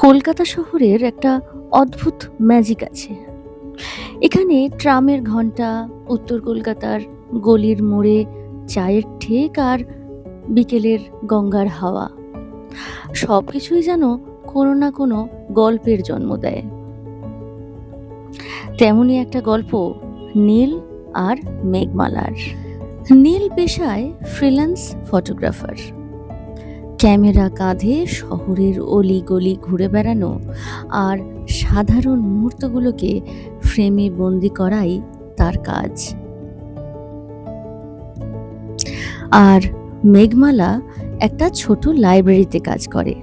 কলকাতা শহরের একটা অদ্ভুত ম্যাজিক আছে। এখানে ট্রামের ঘন্টা, উত্তর কলকাতার গলির মোড়ে চায়ের ঠেক আর বিকেলের গঙ্গার হাওয়া সবকিছুই যেন কোনো না কোনো গল্পের জন্ম দেয়। তেমনই একটা গল্প নীল আর মেঘমালার। নীল পেশায় ফ্রিল্যান্স ফটোগ্রাফার। ক্যামেরা কাঁধে শহরের অলি-গলি ঘুরে বেড়ানো আর সাধারণ মুহূর্তগুলোকে ফ্রেমে বন্দি করাই তার কাজ। আর মেঘমালা একটা ছোট লাইব্রেরিতে কাজ করে।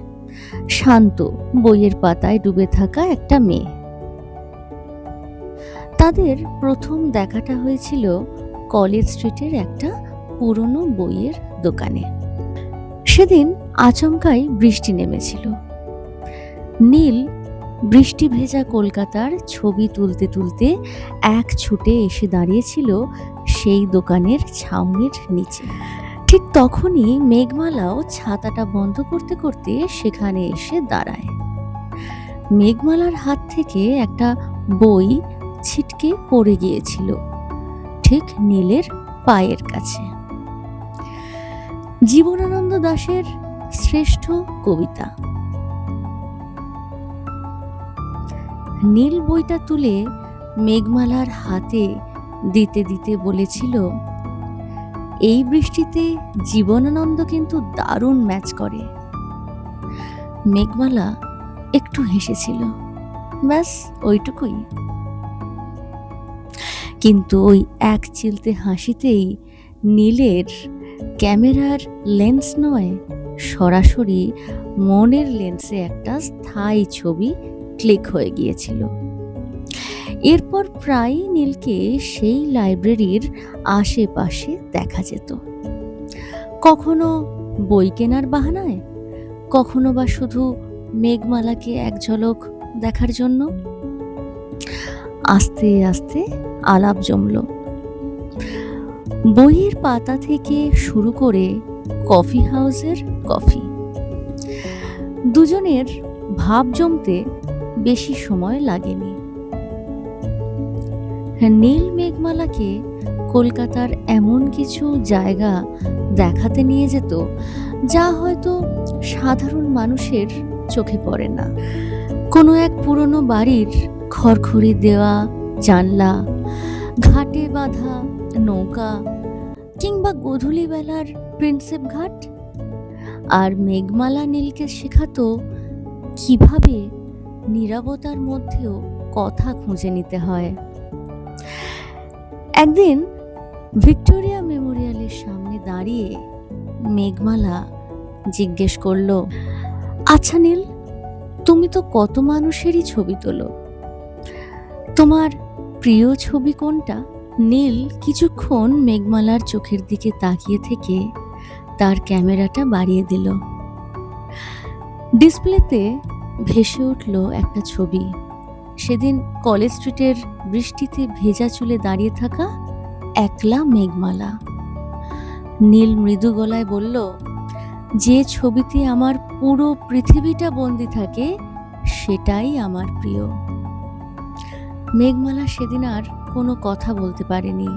শান্ত, বইয়ের পাতায় ডুবে থাকা একটা মেয়ে। তাদের প্রথম দেখাটা হয়েছিল কলেজ স্ট্রিটের একটা পুরনো বইয়ের দোকানে। সেদিন আচমকাই বৃষ্টি নেমেছিল। নীল বৃষ্টি ভেজা কলকাতার ছবি তুলতে তুলতে এক ছুটে এসে দাঁড়িয়েছিল সেই দোকানের ছাউনির নিচে। ঠিক তখনই মেঘমালাও ছাতাটা বন্ধ করতে করতে সেখানে এসে দাঁড়ায়। মেঘমালার হাত থেকে একটা বই ছিটকে পড়ে গিয়েছিল ঠিক নীলের পায়ের কাছে। জীবনানন্দ দাশের শ্রেষ্ঠ কবিতা। নীল বইটা তুলে মেঘমালার হাতে দিতে দিতে বলেছিল, এই বৃষ্টিতে জীবনানন্দ কিন্তু দারুণ ম্যাচ করে। মেঘমালা একটু হেসেছিল, ব্যাস ওইটুকুই। কিন্তু ওই এক চিলতে হাসিতেই নীলের ক্যামেরার লেন্স নয়, সরাসরি মনের লেন্সে একটা স্থায়ী ছবি ক্লিক হয়ে গিয়েছিল। এরপর প্রায়ই নীলকে সেই লাইব্রেরির আশেপাশে দেখা যেত। কখনো বই কেনার বাহানায়, কখনো বা শুধু মেঘমালাকে এক ঝলক দেখার জন্য। আস্তে আস্তে আলাপ জমল। বইয়ের পাতা থেকে শুরু করে কফি হাউসের কফি। দুজনের ভাব জমতে বেশি সময় লাগেনি। নীল মেঘমালাকে কলকাতার এমন কিছু জায়গা দেখাতে নিয়ে যেত যা হয়তো সাধারণ মানুষের চোখে পড়ে না। কোনো এক পুরনো বাড়ির খড়খড়ি দেওয়া জানলা, ঘাটে বাঁধা নৌকা, কিংবা গোধূলি বেলার প্রিন্সেপ ঘাট। আর মেঘমালা নীলকে শেখাতো কিভাবে নীরবতার মধ্যেও কথা খুঁজে নিতে হয়। একদিন ভিক্টোরিয়া মেমোরিয়ালের সামনে দাঁড়িয়ে মেঘমালা জিজ্ঞেস করলো, আচ্ছা নীল, তুমি তো কত মানুষেরই ছবি তোলো, তোমার প্রিয় ছবি কোনটা? নীল কিছুক্ষণ মেঘমালার চোখের দিকে তাকিয়ে থেকে তার ক্যামেরাটা বাড়িয়ে দিল। ডিসপ্লেতে ভেসে উঠল একটা ছবি। সেদিন কলেজ স্ট্রিটের বৃষ্টিতে ভেজা চুলে দাঁড়িয়ে থাকা একলা মেঘমালা। নীল মৃদু গলায় বলল, যে ছবিতে আমার পুরো পৃথিবীটা বন্দি থাকে সেটাই আমার প্রিয়। মেঘমালা সেদিন আর কোনো কথা বলতে পারেনি,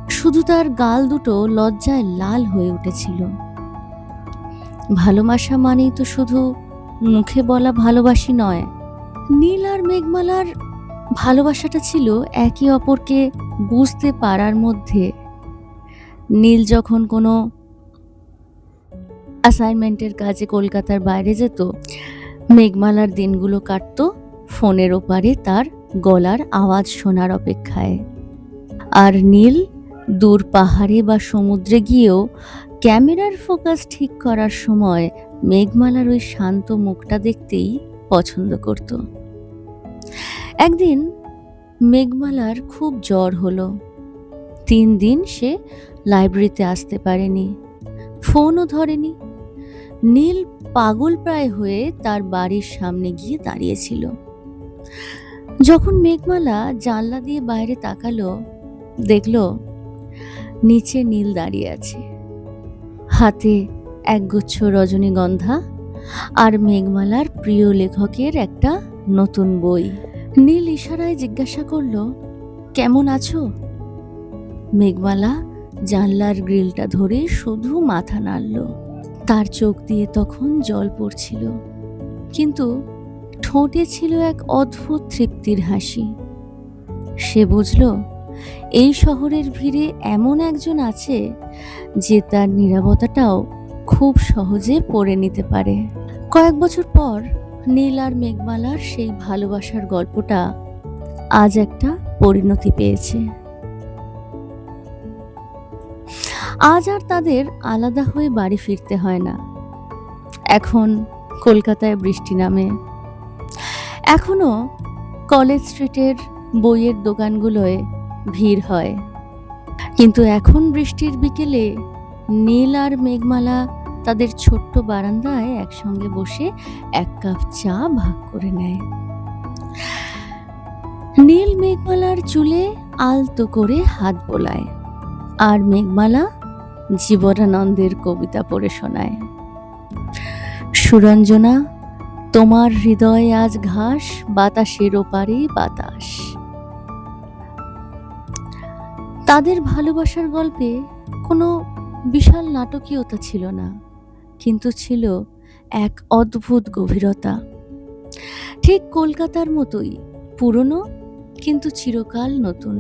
শুধু তার গাল দুটো লজ্জায় লাল হয়ে উঠেছিল। ভালোবাসা মানেই তো শুধু মুখে বলা ভালোবাসি নয়। নীল আর মেঘমালার ভালোবাসাটা ছিল একে অপরকে বুঝতে পারার মধ্যে। নীল যখন কোনো অ্যাসাইনমেন্টের কাজে কলকাতার বাইরে যেত, মেঘমালার দিনগুলো কাটতো ফোনের ওপারে তার গলার আওয়াজ শোনার অপেক্ষায়। আর নীল দূর পাহাড়ে বা সমুদ্রে গিয়েও ক্যামেরার ফোকাস ঠিক করার সময় মেঘমালার ওই শান্ত মুখটা দেখতেই পছন্দ করত। একদিন মেঘমালার খুব জ্বর হলো। 3 দিন সে লাইব্রেরিতে আসতে পারেনি, ফোনও ধরেনি। নীল পাগল প্রায় হয়ে তার বাড়ির সামনে গিয়ে দাঁড়িয়েছিল। যখন মেঘমালা জানলা দিয়ে বাইরে তাকালো, দেখল নিচে নীল দাঁড়িয়ে আছে, হাতে একগুচ্ছ রজনীগন্ধা আর মেঘমালার প্রিয় লেখকের একটা নতুন বই। নীল ইশারায় জিজ্ঞাসা করলো, কেমন আছো? মেঘমালা জানলার গ্রিলটা ধরে শুধু মাথা নাড়ল। তার চোখ দিয়ে তখন জল পড়ছিল, কিন্তু ঠোঁটে ছিল এক অদ্ভুত তৃপ্তির হাসি। সে বুঝল এই শহরের ভিড়ে এমন একজন আছে যে তার নীরবতাটাও খুব সহজে পড়ে নিতে পারে। কয়েক বছর পর নীল আর মেঘমালার সেই ভালোবাসার গল্পটা আজ একটা পরিণতি পেয়েছে। আজ আর তাদের আলাদা হয়ে বাড়ি ফিরতে হয় না। এখন কলকাতায় বৃষ্টি নামে। এখনো কলেজ স্ট্রিটের বইয়ের দোকানগুলোয় ভিড় হয়, কিন্তু এখন বৃষ্টির বিকেলে নীল আর মেঘমালা তাদের ছোট্ট বারান্দায় একসঙ্গে বসে এক কাপ চা ভাগ করে নেয়। নীল মেঘমালার চুলে আলতো করে হাত বোলায়, আর মেঘমালা জীবনানন্দের কবিতা পড়ে শোনায়। সুরঞ্জনা, তোমার হৃদয় আজ ঘাস, বাতাসের ওপারে বাতাস। তাদের ভালোবাসার গল্পে কোনো বিশাল নাটকীয়তা ছিল না, কিন্তু ছিল এক অদ্ভুত গভীরতা। ঠিক কলকাতার মতোই পুরনো, কিন্তু চিরকাল নতুন।